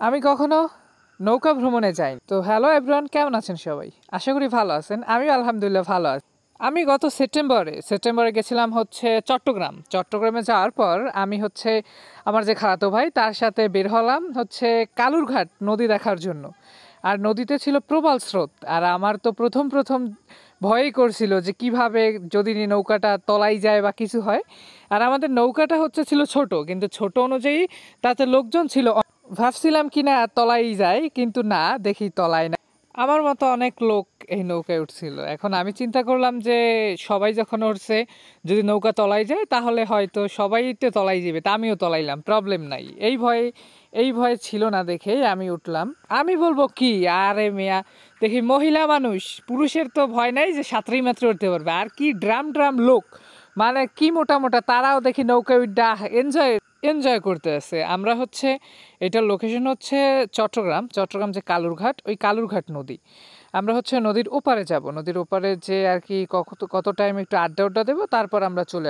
আমি কখনো নৌকা ভ্রমণে যাই। তো হ্যালো এভরিওয়ান, কেমন আছেন সবাই? আশা করি ভালো আছেন। আমি আলহামদুলিল্লাহ ভালো আছি। আমি গত সেপ্টেম্বরে গেছিলাম হচ্ছে চট্টগ্রামে যাওয়ার পর আমি হচ্ছে আমার যে খালাতো ভাই তার সাথে বের হলাম হচ্ছে কালুরঘাট নদী দেখার জন্য। আর নদীতে ছিল প্রবল স্রোত, আর আমার তো প্রথম ভয়ই করছিল যে কিভাবে যদি নৌকাটা তলাই যায় বা কিছু হয়। আর আমাদের নৌকাটা হচ্ছে ছিল ছোট, কিন্তু ছোট অনুযায়ী তাতে লোকজন ছিল। ভাবছিলাম কি না তলাই যায়, কিন্তু না, দেখি তলায় না। আমার মতো অনেক লোক এই নৌকায় উঠছিল। এখন আমি চিন্তা করলাম যে সবাই যখন উঠছে, যদি নৌকা তলায় যায় তাহলে হয়তো সবাই তো তলাই যাবে, তা আমিও তলাইলাম, প্রবলেম নাই। এই ভয় ছিল না দেখেই আমি উঠলাম। আমি বলবো কি, আরে মিয়া, দেখি মহিলা মানুষ, পুরুষের তো ভয় নাই যে সাঁতরেই মাত্র উঠতে পারবে, আর কি ড্রাম ড্রাম লোক, মানে কি মোটা মোটা, তারাও দেখি নৌকায় উঠা এনজয় এনজয় করতে আছে। আমরা হচ্ছে এটার লোকেশন হচ্ছে চট্টগ্রাম যে কালুরঘাট, ওই কালুরঘাট নদী। আমরা হচ্ছে নদীর ওপারে যাব, নদীর ওপারে যে আর কি কত টাইম একটু আড্ডা দেবো, তারপর আমরা চলে